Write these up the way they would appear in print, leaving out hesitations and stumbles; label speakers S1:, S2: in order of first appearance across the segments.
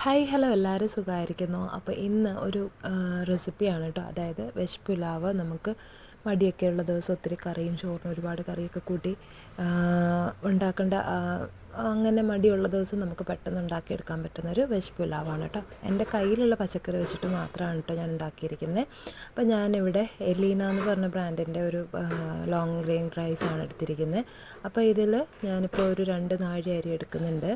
S1: Hi hello എല്ലാവരും സുഖമായിരിക്കുന്നു. അപ്പോൾ ഇന്ന് ഒരു റെസിപ്പിയാണ് കേട്ടോ. അതായത് വെജ് പുലാവ്. നമുക്ക് മടിയൊക്കെ ഉള്ള ദിവസം ഒത്തിരി കറിയും ചോറിന് ഒരുപാട് കറിയൊക്കെ കൂട്ടി ഉണ്ടാക്കേണ്ട, അങ്ങനെ മടിയുള്ള ദിവസം നമുക്ക് പെട്ടെന്ന് ഉണ്ടാക്കിയെടുക്കാൻ പറ്റുന്ന ഒരു വെജ് പുലാവാണ് കേട്ടോ. എൻ്റെ കയ്യിലുള്ള പച്ചക്കറി വെച്ചിട്ട് മാത്രമാണ് കേട്ടോ ഞാൻ ഉണ്ടാക്കിയിരിക്കുന്നത്. അപ്പോൾ ഞാനിവിടെ എലീന എന്ന് പറഞ്ഞ ബ്രാൻഡിൻ്റെ ഒരു ലോങ് ഗ്രെയിൻ റൈസാണ് എടുത്തിരിക്കുന്നത്. അപ്പോൾ ഇതിൽ ഞാനിപ്പോൾ ഒരു 2 നാഴി അരി എടുക്കുന്നുണ്ട്.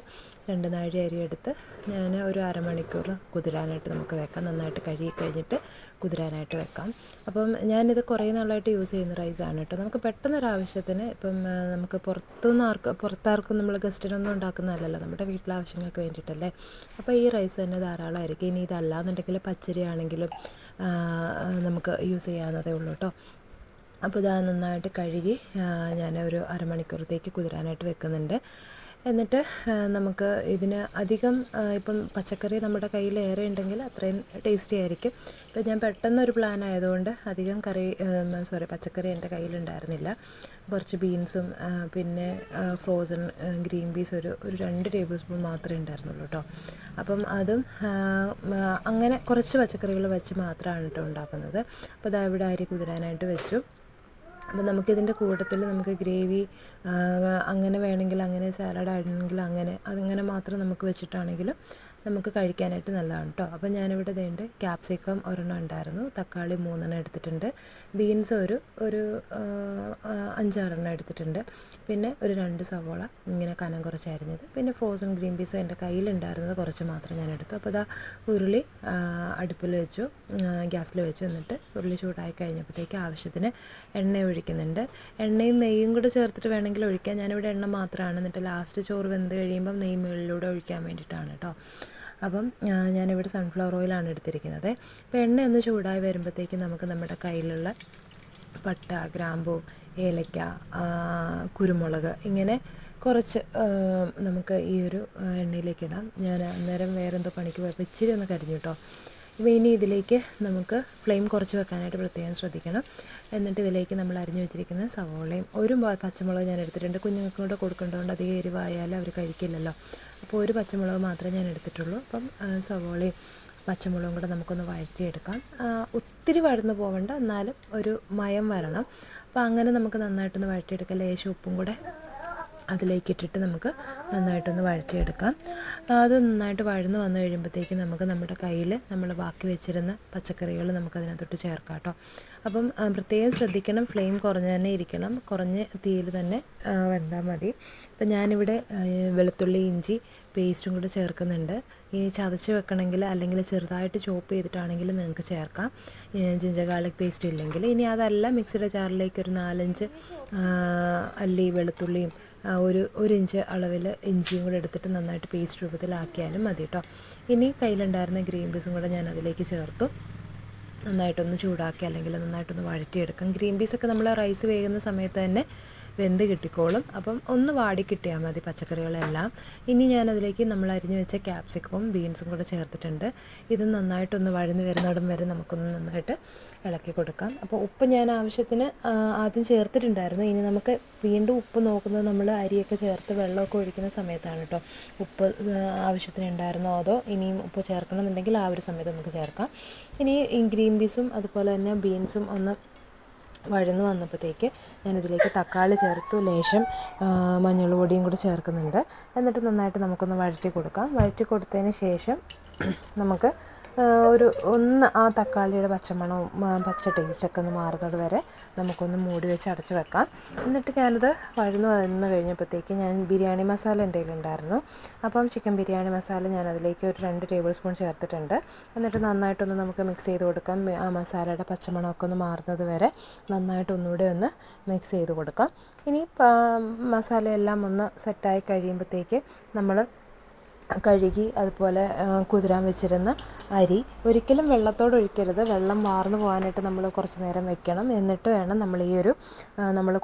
S1: 2 നാഴി അരി എടുത്ത് ഞാൻ ഒരു അരമണിക്കൂർ കുതിരാനായിട്ട് നമുക്ക് വെക്കാം. നന്നായിട്ട് കഴുകി കഴിഞ്ഞിട്ട് കുതിരാനായിട്ട് വെക്കാം. അപ്പം ഞാനിത് കുറേ നാളായിട്ട് യൂസ് ചെയ്യുന്ന റൈസാണ് കേട്ടോ. നമുക്ക് പെട്ടെന്നൊരാവശ്യത്തിന് ഇപ്പം നമുക്ക് പുറത്താർക്കും നമ്മൾ ഗസ്റ്റിനൊന്നും ഉണ്ടാക്കുന്നതല്ലല്ലോ, നമ്മുടെ വീട്ടിലാവശ്യങ്ങൾക്ക് വേണ്ടിയിട്ടല്ലേ. അപ്പോൾ ഈ റൈസ് തന്നെ ധാരാളമായിരിക്കും. ഇനി ഇതല്ലാന്നുണ്ടെങ്കിൽ പച്ചരി ആണെങ്കിലും നമുക്ക് യൂസ് ചെയ്യാവുന്നതേ ഉള്ളൂ കേട്ടോ. അപ്പോൾ ഇതാ നന്നായിട്ട് കഴുകി ഞാൻ ഒരു അരമണിക്കൂറത്തേക്ക് കുതിരാനായിട്ട് വെക്കുന്നുണ്ട്. എന്നിട്ട് നമുക്ക് ഇതിന് അധികം ഇപ്പം പച്ചക്കറി നമ്മുടെ കയ്യിൽ ഏറെ ഉണ്ടെങ്കിൽ അത്രയും ടേസ്റ്റി ആയിരിക്കും. ഇപ്പം ഞാൻ പെട്ടെന്നൊരു പ്ലാൻ ആയതുകൊണ്ട് അധികം പച്ചക്കറി എൻ്റെ കയ്യിലുണ്ടായിരുന്നില്ല. കുറച്ച് ബീൻസും പിന്നെ ഫ്രോസൺ ഗ്രീൻ പീസ് ഒരു 2 ടേബിൾ സ്പൂൺ മാത്രമേ ഉണ്ടായിരുന്നുള്ളൂ കേട്ടോ. അപ്പം അതും അങ്ങനെ കുറച്ച് പച്ചക്കറികൾ വെച്ച് മാത്രമാണ് കേട്ടോ ഉണ്ടാക്കുന്നത്. അപ്പോൾ ഇതാ ഇവിടെ അരി കുതിരാനായിട്ട് വെച്ചു. അപ്പോൾ നമുക്കിതിൻ്റെ കൂട്ടത്തിൽ നമുക്ക് ഗ്രേവി അങ്ങനെ വേണമെങ്കിൽ അങ്ങനെ, സാലഡ് ആണെങ്കിൽ അങ്ങനെ, അതിങ്ങനെ മാത്രം നമുക്ക് വെച്ചിട്ടാണെങ്കിലും നമുക്ക് കഴിക്കാനായിട്ട് നല്ലതാണ് കേട്ടോ. അപ്പോൾ ഞാനിവിടെ ഇതുണ്ട് ക്യാപ്സിക്കം 1 ഉണ്ടായിരുന്നു, തക്കാളി 3 എടുത്തിട്ടുണ്ട്, ബീൻസ് ഒരു 5-6 എടുത്തിട്ടുണ്ട്, പിന്നെ ഒരു 2 സവോള ഇങ്ങനെ കനം കുറച്ച് അരിഞ്ഞത്, പിന്നെ ഫ്രോസൺ ഗ്രീൻ പീസ് എൻ്റെ കയ്യിലുണ്ടായിരുന്നത് കുറച്ച് മാത്രം ഞാൻ എടുത്തു. അപ്പോൾ ഇതാ ഉരുളി അടുപ്പിൽ വെച്ചു, ഗ്യാസിൽ വെച്ചു. എന്നിട്ട് ഉരുളി ചൂടായി കഴിഞ്ഞപ്പോഴത്തേക്ക് ആവശ്യത്തിന് എണ്ണ ഒഴിക്കുന്നുണ്ട്. എണ്ണയും നെയ്യും കൂടെ ചേർത്തിട്ട് വേണമെങ്കിൽ ഒഴിക്കാം. ഞാനിവിടെ എണ്ണ മാത്രമാണ്. എന്നിട്ട് ലാസ്റ്റ് ചോറ് വെന്ത് കഴിയുമ്പം നെയ്യ് മുകളിലൂടെ ഒഴിക്കാൻ വേണ്ടിയിട്ടാണ് കേട്ടോ. അപ്പം ഞാനിവിടെ സൺഫ്ലവർ ഓയിലാണ് എടുത്തിരിക്കുന്നത്. അപ്പോൾ എണ്ണ ഒന്ന് ചൂടായി വരുമ്പോഴത്തേക്ക് നമുക്ക് നമ്മുടെ കയ്യിലുള്ള പട്ട, ഗ്രാമ്പൂ, ഏലക്ക, കുരുമുളക് ഇങ്ങനെ കുറച്ച് നമുക്ക് ഈ ഒരു എണ്ണയിലേക്ക് ഇടാം. ഞാൻ അന്നേരം വേറെന്തോ പണിക്ക് പോയപ്പോൾ ഇച്ചിരി ഒന്ന് കരിഞ്ഞു കേട്ടോ. അപ്പോൾ ഇനി ഇതിലേക്ക് നമുക്ക് ഫ്ലെയിം കുറച്ച് വെക്കാനായിട്ട് പ്രത്യേകം ശ്രദ്ധിക്കണം. എന്നിട്ട് ഇതിലേക്ക് നമ്മൾ അരിഞ്ഞു വെച്ചിരിക്കുന്ന സവോളയും ഒരു പച്ചമുളക് ഞാൻ എടുത്തിട്ടുണ്ട്. കുഞ്ഞുങ്ങൾക്ക് കൂടെ കൊടുക്കേണ്ടതുകൊണ്ട് അധികം എരിവായാലും അവർ കഴിക്കില്ലല്ലോ. അപ്പോൾ ഒരു പച്ചമുളക് മാത്രമേ ഞാൻ എടുത്തിട്ടുള്ളൂ. അപ്പം സവോളയും പച്ചമുളകും കൂടെ നമുക്കൊന്ന് വഴറ്റിയെടുക്കാം. ഒത്തിരി വഴന്നു പോകണ്ട, എന്നാലും ഒരു മയം വരണം. അപ്പോൾ അങ്ങനെ നമുക്ക് നന്നായിട്ടൊന്ന് വഴറ്റിയെടുക്കാം. ലേശം ഉപ്പും കൂടെ അതിലേക്കിട്ടിട്ട് നമുക്ക് നന്നായിട്ടൊന്ന് വഴറ്റിയെടുക്കാം. അത് നന്നായിട്ട് വഴന്ന് വന്നു കഴിയുമ്പോഴത്തേക്ക് നമുക്ക് നമ്മുടെ കയ്യിൽ നമ്മൾ ബാക്കി വെച്ചിരുന്ന പച്ചക്കറികൾ നമുക്കതിനകത്തോട്ട് ചേർക്കാം കേട്ടോ. അപ്പം പ്രത്യേകം ശ്രദ്ധിക്കണം, ഫ്ലെയിം കുറഞ്ഞ് തന്നെ ഇരിക്കണം, കുറഞ്ഞ തീയിൽ തന്നെ വെന്താൽ മതി. അപ്പം ഞാനിവിടെ വെളുത്തുള്ളി ഇഞ്ചി പേസ്റ്റും കൂടെ ചേർക്കുന്നുണ്ട്. ഇനി ചതച്ച് വെക്കണമെങ്കിൽ അല്ലെങ്കിൽ ചെറുതായിട്ട് ചോപ്പ് ചെയ്തിട്ടാണെങ്കിൽ നിങ്ങൾക്ക് ചേർക്കാം, ജിഞ്ചർ ഗാർലിക് പേസ്റ്റ് ഇല്ലെങ്കിൽ. ഇനി അതല്ല, മിക്സിയുടെ ജാറിലേക്ക് ഒരു 4-5 അല്ലി വെളുത്തുള്ളിയും ഒരു ഇഞ്ച് അളവിൽ ഇഞ്ചിയും കൂടെ എടുത്തിട്ട് നന്നായിട്ട് പേസ്റ്റ് രൂപത്തിലാക്കിയാലും മതി കേട്ടോ. ഇനി കയ്യിലുണ്ടായിരുന്ന ഗ്രീൻ പീസും കൂടെ ഞാൻ അതിലേക്ക് ചേർത്തു. നന്നായിട്ടൊന്ന് ചൂടാക്കി അല്ലെങ്കിൽ നന്നായിട്ടൊന്ന് വഴറ്റിയെടുക്കാം. ഗ്രീൻ പീസൊക്കെ നമ്മൾ റൈസ് വേകുന്ന സമയത്ത് തന്നെ വെന്ത് കിട്ടിക്കോളും. അപ്പം ഒന്ന് വാടി കിട്ടിയാൽ മതി പച്ചക്കറികളെല്ലാം. ഇനി ഞാനതിലേക്ക് നമ്മൾ അരിഞ്ഞു വെച്ച ക്യാപ്സിക്കവും ബീൻസും കൂടെ ചേർത്തിട്ടുണ്ട്. ഇത് നന്നായിട്ടൊന്ന് വഴന്ന് വരുന്നിടം വരെ നമുക്കൊന്ന് നന്നായിട്ട് ഇളക്കി കൊടുക്കാം. അപ്പോൾ ഉപ്പ് ഞാൻ ആവശ്യത്തിന് ആദ്യം ചേർത്തിട്ടുണ്ടായിരുന്നു. ഇനി നമുക്ക് വീണ്ടും ഉപ്പ് നോക്കുന്നത് നമ്മൾ അരിയൊക്കെ ചേർത്ത് വെള്ളമൊക്കെ ഒഴിക്കുന്ന സമയത്താണ് കേട്ടോ. ഉപ്പ് ആവശ്യത്തിന് ഉണ്ടായിരുന്നോ അതോ ഇനിയും ഉപ്പ് ചേർക്കണമെന്നുണ്ടെങ്കിൽ ആ ഒരു സമയത്ത് നമുക്ക് ചേർക്കാം. ഇനി ഈ ഗ്രീൻ പീസും അതുപോലെ തന്നെ ബീൻസും ഒന്ന് വഴന്ന് വന്നപ്പോഴത്തേക്ക് ഞാനിതിലേക്ക് തക്കാളി ചേർത്തു, ലേശം മഞ്ഞൾ പൊടിയും കൂടി ചേർക്കുന്നുണ്ട്. എന്നിട്ട് നന്നായിട്ട് നമുക്കൊന്ന് വഴറ്റി കൊടുക്കാം. വഴറ്റി കൊടുത്തതിന് ശേഷം നമുക്ക് ഒന്ന് ആ തക്കാളിയുടെ പച്ചമണവും പച്ച ടേസ്റ്റൊക്കെ ഒന്ന് മാറുന്നത് വരെ നമുക്കൊന്ന് മൂടി വെച്ച് അടച്ച് വെക്കാം. എന്നിട്ട് ഞാനത് വഴന്ന് വന്ന് കഴിഞ്ഞപ്പോഴത്തേക്ക് ഞാൻ ബിരിയാണി മസാല എൻ്റെ കയ്യിലുണ്ടായിരുന്നു. അപ്പം ചിക്കൻ ബിരിയാണി മസാല ഞാൻ അതിലേക്ക് ഒരു 2 ടേബിൾ സ്പൂൺ ചേർത്തിട്ടുണ്ട്. എന്നിട്ട് നന്നായിട്ടൊന്ന് നമുക്ക് മിക്സ് ചെയ്ത് കൊടുക്കാം. ആ മസാലയുടെ പച്ചമണമൊക്കെ ഒന്ന് മാറുന്നത് വരെ നന്നായിട്ട് ഒന്നുകൂടെ ഒന്ന് മിക്സ് ചെയ്ത് കൊടുക്കാം. ഇനി മസാലയെല്ലാം ഒന്ന് സെറ്റായി കഴിയുമ്പോഴത്തേക്ക് നമ്മൾ കഴുകി അതുപോലെ കുതിരാൻ വെച്ചിരുന്ന അരി ഒരിക്കലും വെള്ളത്തോട് ഒഴിക്കരുത്. വെള്ളം വാർന്നു പോകാനായിട്ട് നമ്മൾ കുറച്ച് നേരം വെക്കണം. എന്നിട്ട് വേണം നമ്മൾ ഈ ഒരു നമ്മൾ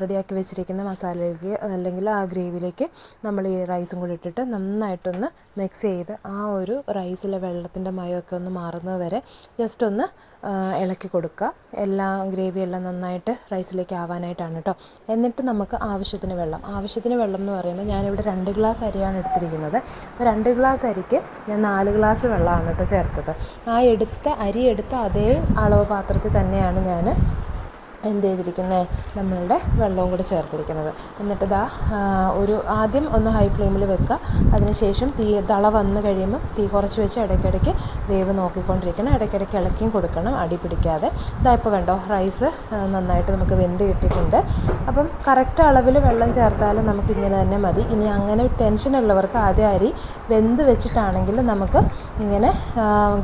S1: റെഡിയാക്കി വെച്ചിരിക്കുന്ന മസാലയിലേക്ക് അല്ലെങ്കിൽ ആ ഗ്രേവിയിലേക്ക് നമ്മൾ ഈ റൈസും കൂടി ഇട്ടിട്ട് നന്നായിട്ടൊന്ന് മിക്സ് ചെയ്ത് ആ ഒരു റൈസിലെ വെള്ളത്തിൻ്റെ മയമൊക്കെ ഒന്ന് മാറുന്നത് വരെ ജസ്റ്റ് ഒന്ന് ഇളക്കി കൊടുക്കുക. ഗ്രേവിയെല്ലാം നന്നായിട്ട് റൈസിലേക്ക് ആവാനായിട്ടാണ് കേട്ടോ. എന്നിട്ട് നമുക്ക് ആവശ്യത്തിന് വെള്ളം എന്ന് പറയുമ്പോൾ ഞാനിവിടെ 2 ഗ്ലാസ് അരിയാണ് എടുത്തിരിക്കുന്നത്. അപ്പോൾ 2 ഗ്ലാസ് അരിക്ക് ഞാൻ 4 ഗ്ലാസ് വെള്ളമാണ് കേട്ടോ ചേർത്തത്. ആ അരി എടുത്ത അതേ അളവ് പാത്രത്തിൽ തന്നെയാണ് ഞാൻ എന്ത് ചെയ്തിരിക്കുന്നത്, നമ്മളുടെ വെള്ളവും കൂടി ചേർത്തിരിക്കുന്നത്. എന്നിട്ട് ഒരു ആദ്യം ഒന്ന് ഹൈ ഫ്ലെയിമിൽ വെക്കുക. അതിനുശേഷം തള വന്ന് കഴിയുമ്പോൾ തീ കുറച്ച് വെച്ച് ഇടയ്ക്കിടയ്ക്ക് വേവ് നോക്കിക്കൊണ്ടിരിക്കണം. ഇടയ്ക്കിടയ്ക്ക് ഇളക്കിയും കൊടുക്കണം, അടി പിടിക്കാതെ. ഇപ്പോൾ കണ്ടോ, റൈസ് നന്നായിട്ട് നമുക്ക് വെന്ത് കിട്ടിയിട്ടുണ്ട്. അപ്പം കറക്റ്റ് അളവിൽ വെള്ളം ചേർത്താലും നമുക്കിങ്ങനെ തന്നെ മതി. ഇനി അങ്ങനെ ടെൻഷനുള്ളവർക്ക് ആദ്യം അരി വെന്ത് വെച്ചിട്ടാണെങ്കിൽ നമുക്ക് ഇങ്ങനെ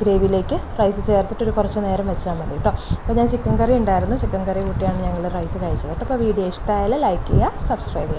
S1: ഗ്രേവിയിലേക്ക് റൈസ് ചേർത്തിട്ട് കുറച്ച് നേരം വെച്ചാൽ മതി കേട്ടോ. അപ്പോൾ ഞാൻ ചിക്കൻ കറി ഉണ്ടായിരുന്നു, ചിക്കൻ കറി കൂട്ടിയാണ് ഞങ്ങൾ റൈസ് കഴിച്ചത് കേട്ടോ. അപ്പോൾ വീഡിയോ ഇഷ്ടമായാൽ ലൈക്ക് ചെയ്യുക, സബ്സ്ക്രൈബ് ചെയ്യുക.